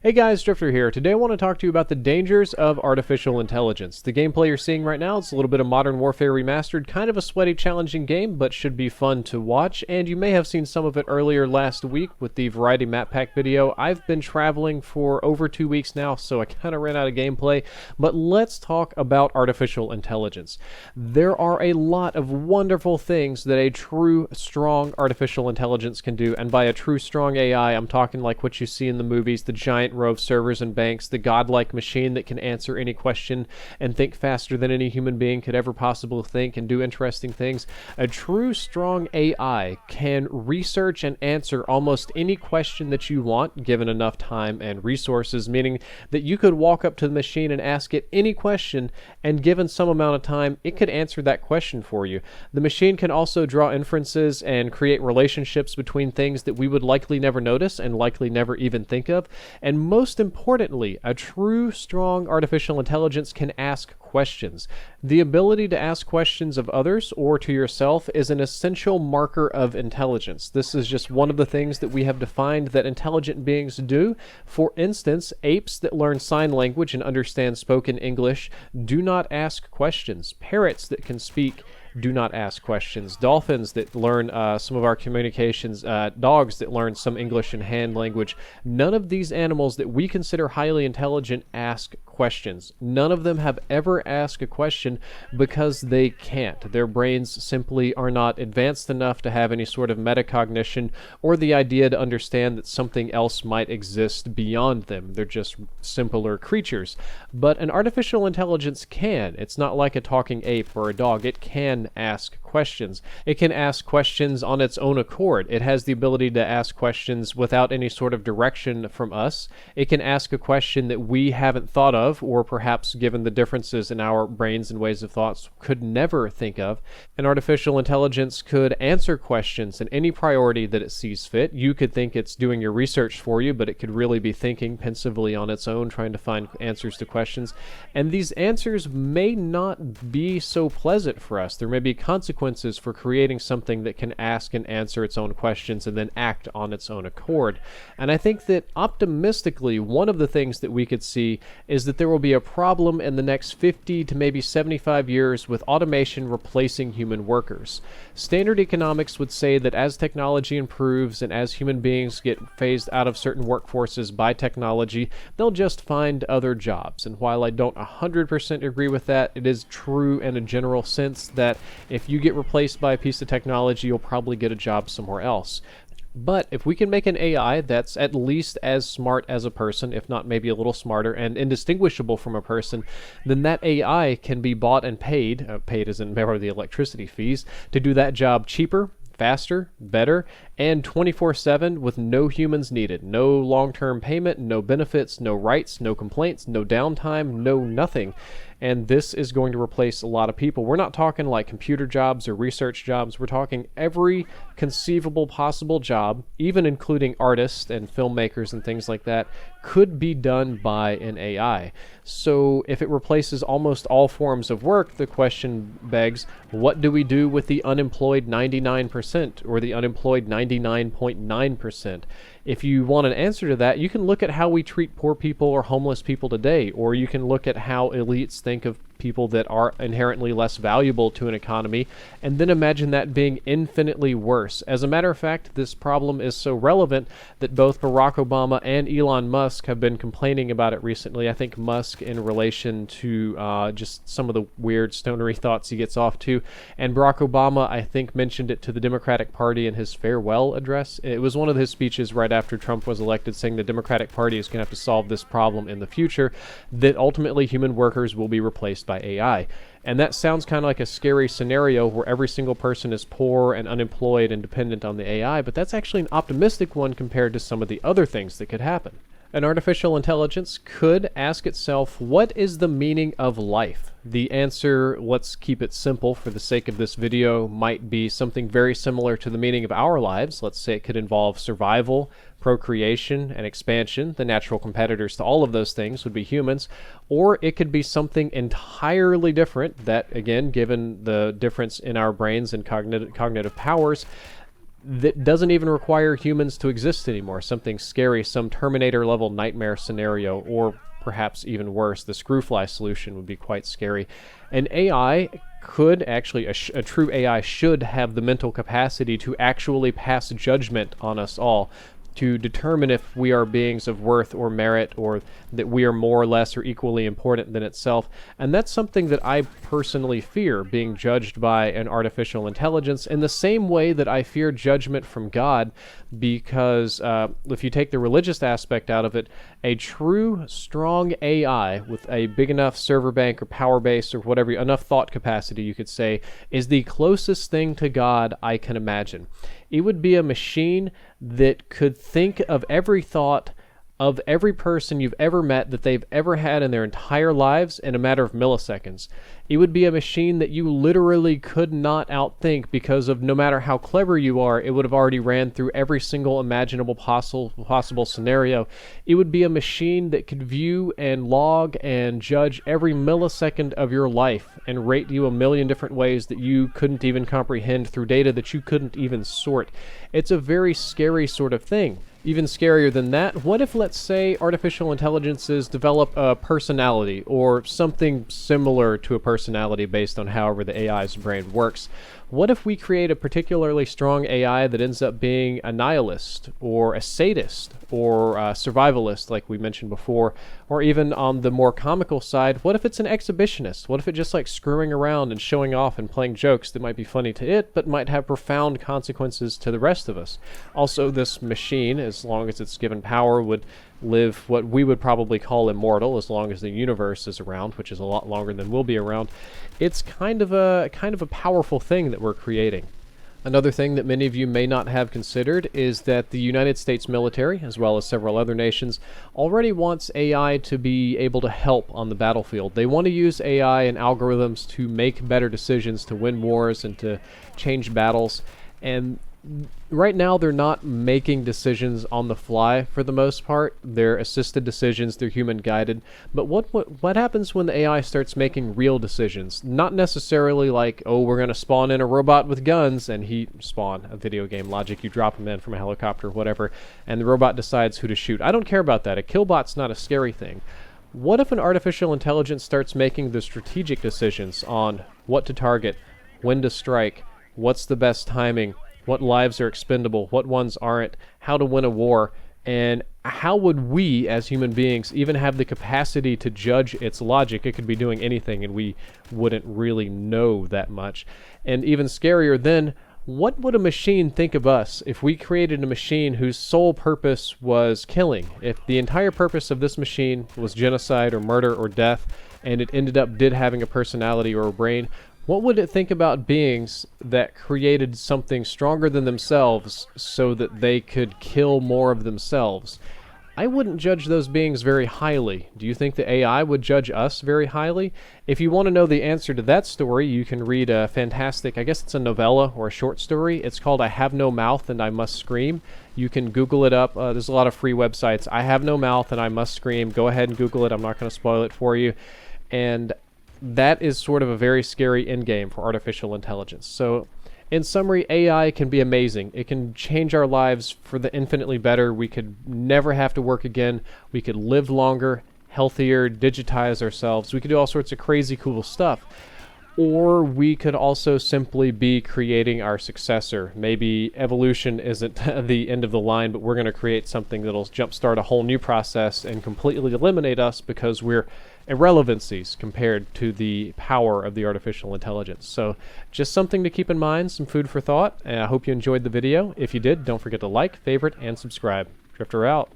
Hey guys, Drifter here. Today I want to talk to you about the dangers of artificial intelligence. The gameplay you're seeing right now is a little bit of Modern Warfare Remastered, kind of a sweaty, challenging game, but should be fun to watch, and you may have seen some of it earlier last week with the Variety Map Pack video. I've been traveling for over 2 weeks now, so I kind of ran out of gameplay, but let's talk about artificial intelligence. There are a lot of wonderful things that a true, strong artificial intelligence can do, and by a true, strong AI, I'm talking like what you see in the movies, the giant row of servers and banks, the godlike machine that can answer any question and think faster than any human being could ever possibly think and do interesting things. A true strong AI can research and answer almost any question that you want given enough time and resources, meaning that you could walk up to the machine and ask it any question, and given some amount of time it could answer that question for you. The machine can also draw inferences and create relationships between things that we would likely never notice and likely never even think of. And most importantly, a true, strong artificial intelligence can ask questions. The ability to ask questions of others or to yourself is an essential marker of intelligence. This is just one of the things that we have defined that intelligent beings do. For instance, apes that learn sign language and understand spoken English do not ask questions. Parrots that can speak do not ask questions. Dolphins that learn some of our communications, dogs that learn some English and hand language. None of these animals that we consider highly intelligent ask questions. None of them have ever asked a question because they can't. Their brains simply are not advanced enough to have any sort of metacognition or the idea to understand that something else might exist beyond them. They're just simpler creatures. But an artificial intelligence can. It's not like a talking ape or a dog. It can ask questions. It can ask questions on its own accord. It has the ability to ask questions without any sort of direction from us. It can ask a question that we haven't thought of, or perhaps given the differences in our brains and ways of thoughts, could never think of. An artificial intelligence could answer questions in any priority that it sees fit. You could think it's doing your research for you, but it could really be thinking pensively on its own, trying to find answers to questions. And these answers may not be so pleasant for us. There may be consequences for creating something that can ask and answer its own questions and then act on its own accord. And I think that optimistically, one of the things that we could see is that there will be a problem in the next 50 to maybe 75 years with automation replacing human workers. Standard economics would say that as technology improves and as human beings get phased out of certain workforces by technology, they'll just find other jobs. And while I don't 100% agree with that, it is true in a general sense that if you get replaced by a piece of technology, you'll probably get a job somewhere else. But if we can make an AI that's at least as smart as a person, if not maybe a little smarter and indistinguishable from a person, then that AI can be bought and paid as in the electricity fees, to do that job cheaper, faster, better, and 24/7 with no humans needed. No long-term payment, no benefits, no rights, no complaints, no downtime, no nothing. And this is going to replace a lot of people. We're not talking like computer jobs or research jobs. We're talking every conceivable possible job, even including artists and filmmakers and things like that, could be done by an AI. So if it replaces almost all forms of work, the question begs, what do we do with the unemployed 99% or the unemployed 99.9%? If you want an answer to that, you can look at how we treat poor people or homeless people today, or you can look at how elites think of people that are inherently less valuable to an economy, and then imagine that being infinitely worse. As a matter of fact, this problem is so relevant that both Barack Obama and Elon Musk have been complaining about it recently. I think Musk in relation to just some of the weird stonery thoughts he gets off to, and Barack Obama, I think, mentioned it to the Democratic Party in his farewell address. It was one of his speeches right after Trump was elected, saying the Democratic Party is going to have to solve this problem in the future, that ultimately human workers will be replaced by AI. And that sounds kind of like a scary scenario where every single person is poor and unemployed and dependent on the AI, but that's actually an optimistic one compared to some of the other things that could happen. An artificial intelligence could ask itself, what is the meaning of life? The answer, let's keep it simple for the sake of this video, might be something very similar to the meaning of our lives. Let's say it could involve survival, procreation, and expansion. The natural competitors to all of those things would be humans. Or it could be something entirely different that, again, given the difference in our brains and cognitive powers, that doesn't even require humans to exist anymore. Something scary, some Terminator level nightmare scenario, or perhaps even worse, the Screwfly solution would be quite scary. An AI could actually, a true AI should have the mental capacity to actually pass judgment on us all, to determine if we are beings of worth or merit, or that we are more or less or equally important than itself. And that's something that I personally fear, being judged by an artificial intelligence, in the same way that I fear judgment from God, because if you take the religious aspect out of it, a true, strong AI with a big enough server bank or power base or whatever, enough thought capacity, you could say, is the closest thing to God I can imagine. It would be a machine that could think of every thought of every person you've ever met that they've ever had in their entire lives in a matter of milliseconds. It would be a machine that you literally could not outthink, because of no matter how clever you are, it would have already ran through every single imaginable possible scenario. It would be a machine that could view and log and judge every millisecond of your life and rate you a million different ways that you couldn't even comprehend through data that you couldn't even sort. It's a very scary sort of thing. Even scarier than that, what if, let's say, artificial intelligences develop a personality, or something similar to a personality based on however the AI's brain works? What if we create a particularly strong AI that ends up being a nihilist, or a sadist, or a survivalist, like we mentioned before, or even on the more comical side, what if it's an exhibitionist? What if it just likes screwing around and showing off and playing jokes that might be funny to it, but might have profound consequences to the rest of us? Also, this machine, as long as it's given power, would live what we would probably call immortal as long as the universe is around, which is a lot longer than we'll be around. It's kind of a powerful thing that we're creating. Another thing that many of you may not have considered is that the United States military, as well as several other nations, already wants AI to be able to help on the battlefield. They want to use AI and algorithms to make better decisions, to win wars, and to change battles. And right now, they're not making decisions on the fly for the most part. They're assisted decisions, they're human guided. But what happens when the AI starts making real decisions? Not necessarily like, oh, we're going to spawn in a robot with guns, and spawn a video game logic, you drop him in from a helicopter or whatever, and the robot decides who to shoot. I don't care about that. A killbot's not a scary thing. What if an artificial intelligence starts making the strategic decisions on what to target, when to strike, what's the best timing, what lives are expendable, what ones aren't, how to win a war, and how would we as human beings even have the capacity to judge its logic? It could be doing anything and we wouldn't really know that much. And even scarier then, what would a machine think of us if we created a machine whose sole purpose was killing? If the entire purpose of this machine was genocide or murder or death, and it ended up having a personality or a brain, what would it think about beings that created something stronger than themselves so that they could kill more of themselves? I wouldn't judge those beings very highly. Do you think the AI would judge us very highly? If you want to know the answer to that story, you can read a fantastic, I guess it's a novella or a short story. It's called I Have No Mouth and I Must Scream. You can Google it up. There's a lot of free websites. I Have No Mouth and I Must Scream. Go ahead and Google it. I'm not going to spoil it for you. And that is sort of a very scary endgame for artificial intelligence. So, in summary, AI can be amazing. It can change our lives for the infinitely better. We could never have to work again. We could live longer, healthier, digitize ourselves. We could do all sorts of crazy cool stuff. Or we could also simply be creating our successor. Maybe evolution isn't the end of the line, but we're going to create something that'll jumpstart a whole new process and completely eliminate us because we're irrelevancies compared to the power of the artificial intelligence. So just something to keep in mind, some food for thought. And I hope you enjoyed the video. If you did, don't forget to like, favorite, and subscribe. Drifter out.